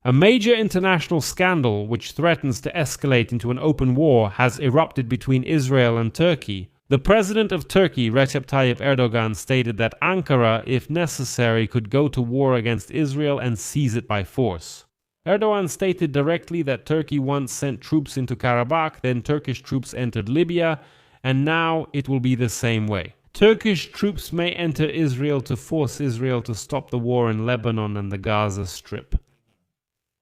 A major international scandal, which threatens to escalate into an open war, has erupted between Israel and Turkey. The president of Turkey, Recep Tayyip Erdogan, stated that Ankara, if necessary, could go to war against Israel and seize it by force. Erdogan stated directly that Turkey once sent troops into Karabakh, then Turkish troops entered Libya, and now it will be the same way. Turkish troops may enter Israel to force Israel to stop the war in Lebanon and the Gaza Strip.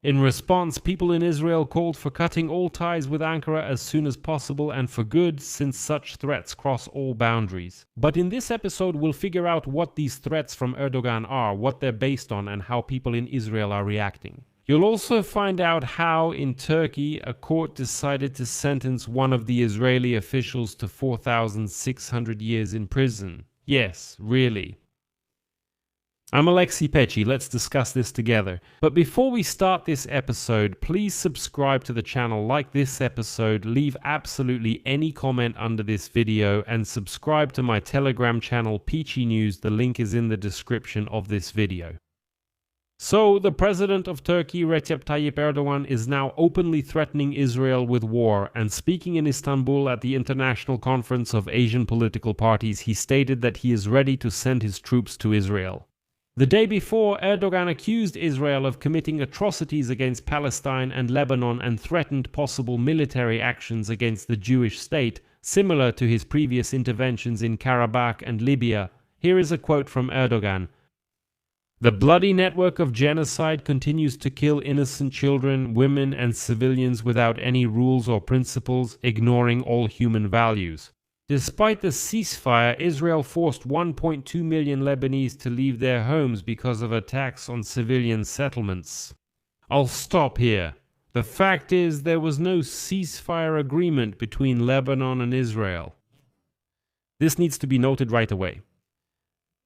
In response, people in Israel called for cutting all ties with Ankara as soon as possible and for good, since such threats cross all boundaries. But in this episode, we'll figure out what these threats from Erdogan are, what they're based on, and how people in Israel are reacting. You'll also find out how, in Turkey, a court decided to sentence one of the Israeli officials to 4,600 years in prison. Yes, really. I'm Alexei Pecci, let's discuss this together. But before we start this episode, please subscribe to the channel, like this episode, leave absolutely any comment under this video, and subscribe to my Telegram channel Peachy News, the link is in the description of this video. So, the president of Turkey, Recep Tayyip Erdogan, is now openly threatening Israel with war, and speaking in Istanbul at the International Conference of Asian Political Parties, he stated that he is ready to send his troops to Israel. The day before, Erdogan accused Israel of committing atrocities against Palestine and Lebanon and threatened possible military actions against the Jewish state, similar to his previous interventions in Karabakh and Libya. Here is a quote from Erdogan. "The bloody network of genocide continues to kill innocent children, women, and civilians without any rules or principles, ignoring all human values. Despite the ceasefire, Israel forced 1.2 million Lebanese to leave their homes because of attacks on civilian settlements." I'll stop here. The fact is, there was no ceasefire agreement between Lebanon and Israel. This needs to be noted right away.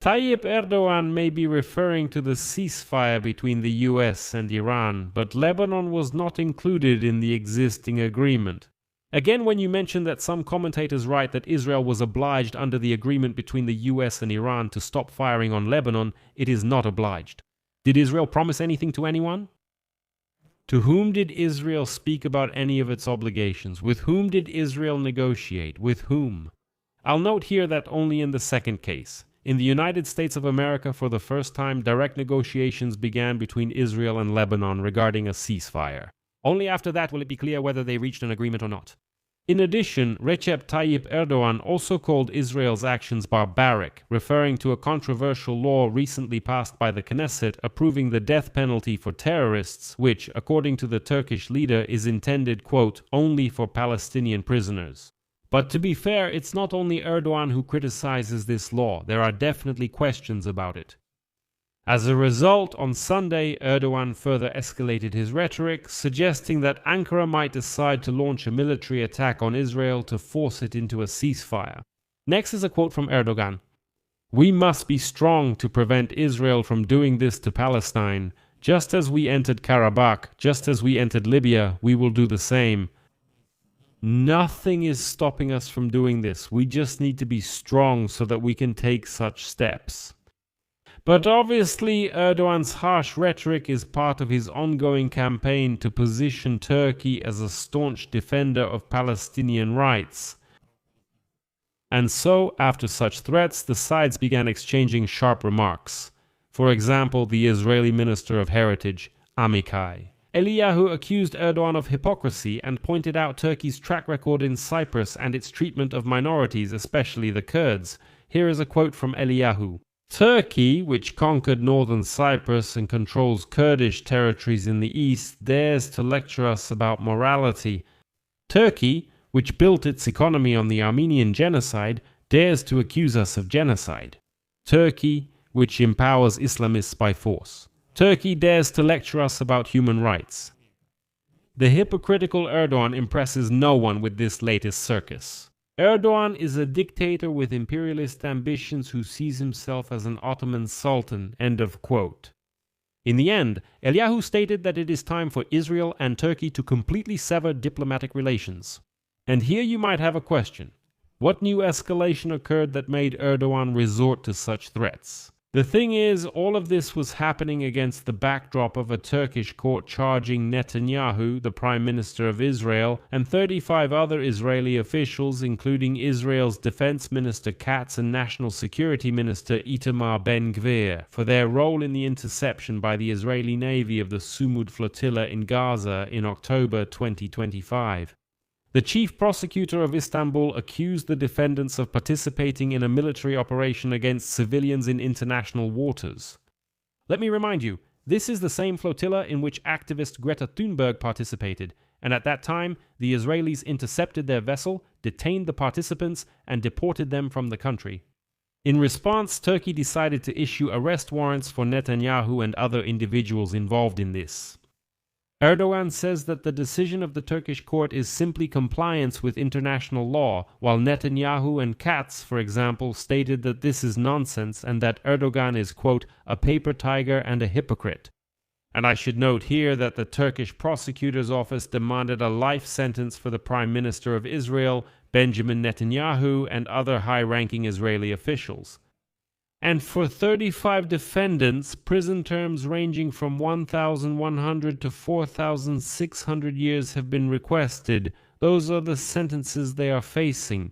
Tayyip Erdogan may be referring to the ceasefire between the US and Iran, but Lebanon was not included in the existing agreement. Again, when you mention that some commentators write that Israel was obliged under the agreement between the US and Iran to stop firing on Lebanon, it is not obliged. Did Israel promise anything to anyone? To whom did Israel speak about any of its obligations? With whom did Israel negotiate? With whom? I'll note here that only in the second case. In the United States of America, for the first time, direct negotiations began between Israel and Lebanon regarding a ceasefire. Only after that will it be clear whether they reached an agreement or not. In addition, Recep Tayyip Erdogan also called Israel's actions barbaric, referring to a controversial law recently passed by the Knesset approving the death penalty for terrorists, which, according to the Turkish leader, is intended, quote, only for Palestinian prisoners. But to be fair, it's not only Erdogan who criticizes this law, there are definitely questions about it. As a result, on Sunday, Erdogan further escalated his rhetoric, suggesting that Ankara might decide to launch a military attack on Israel to force it into a ceasefire. Next is a quote from Erdogan. "We must be strong to prevent Israel from doing this to Palestine. Just as we entered Karabakh, just as we entered Libya, we will do the same. Nothing is stopping us from doing this. We just need to be strong so that we can take such steps." But obviously, Erdogan's harsh rhetoric is part of his ongoing campaign to position Turkey as a staunch defender of Palestinian rights. And so, after such threats, the sides began exchanging sharp remarks. For example, the Israeli Minister of Heritage, Amichai Eliyahu, accused Erdogan of hypocrisy and pointed out Turkey's track record in Cyprus and its treatment of minorities, especially the Kurds. Here is a quote from Eliyahu. "Turkey, which conquered northern Cyprus and controls Kurdish territories in the east, dares to lecture us about morality. Turkey, which built its economy on the Armenian genocide, dares to accuse us of genocide. Turkey, which empowers Islamists by force. Turkey dares to lecture us about human rights." The hypocritical Erdogan impresses no one with this latest circus. Erdogan is a dictator with imperialist ambitions who sees himself as an Ottoman sultan, end of quote. In the end, Eliyahu stated that it is time for Israel and Turkey to completely sever diplomatic relations. And here you might have a question. What new escalation occurred that made Erdogan resort to such threats? The thing is, all of this was happening against the backdrop of a Turkish court charging Netanyahu, the Prime Minister of Israel, and 35 other Israeli officials, including Israel's Defense Minister Katz and National Security Minister Itamar Ben-Gvir, for their role in the interception by the Israeli Navy of the Sumud flotilla in Gaza in October 2025. The chief prosecutor of Istanbul accused the defendants of participating in a military operation against civilians in international waters. Let me remind you, this is the same flotilla in which activist Greta Thunberg participated, and at that time, the Israelis intercepted their vessel, detained the participants, and deported them from the country. In response, Turkey decided to issue arrest warrants for Netanyahu and other individuals involved in this. Erdogan says that the decision of the Turkish court is simply compliance with international law, while Netanyahu and Katz, for example, stated that this is nonsense and that Erdogan is, quote, a paper tiger and a hypocrite. And I should note here that the Turkish prosecutor's office demanded a life sentence for the Prime Minister of Israel, Benjamin Netanyahu, and other high-ranking Israeli officials. And for 35 defendants, prison terms ranging from 1,100 to 4,600 years have been requested. Those are the sentences they are facing.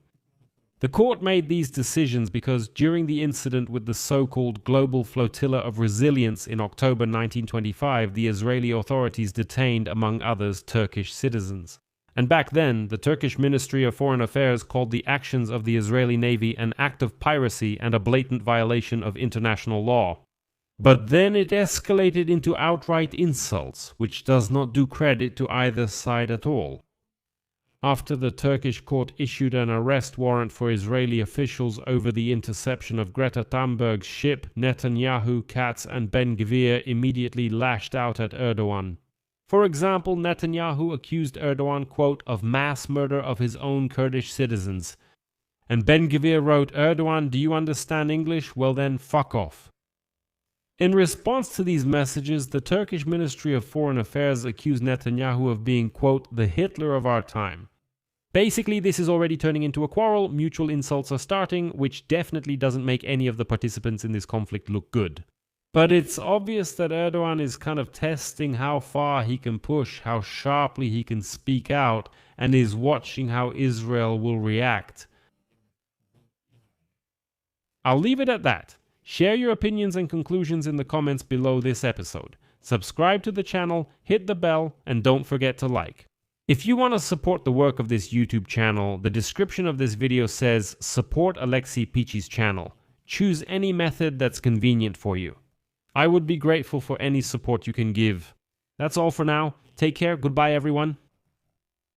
The court made these decisions because during the incident with the so-called Global Flotilla of Resilience in October 1925, the Israeli authorities detained, among others, Turkish citizens. And back then, the Turkish Ministry of Foreign Affairs called the actions of the Israeli Navy an act of piracy and a blatant violation of international law. But then it escalated into outright insults, which does not do credit to either side at all. After the Turkish court issued an arrest warrant for Israeli officials over the interception of Greta Thunberg's ship, Netanyahu, Katz, and Ben-Gvir immediately lashed out at Erdogan. For example, Netanyahu accused Erdogan, quote, of mass murder of his own Kurdish citizens. And Ben-Gvir wrote, Erdogan, do you understand English? Well then, fuck off. In response to these messages, the Turkish Ministry of Foreign Affairs accused Netanyahu of being, quote, the Hitler of our time. Basically, this is already turning into a quarrel, mutual insults are starting, which definitely doesn't make any of the participants in this conflict look good. But it's obvious that Erdogan is kind of testing how far he can push, how sharply he can speak out, and is watching how Israel will react. I'll leave it at that. Share your opinions and conclusions in the comments below this episode. Subscribe to the channel, hit the bell, and don't forget to like. If you want to support the work of this YouTube channel, the description of this video says support Alexei Pichi's channel. Choose any method that's convenient for you. I would be grateful for any support you can give. That's all for now. Take care. Goodbye, everyone.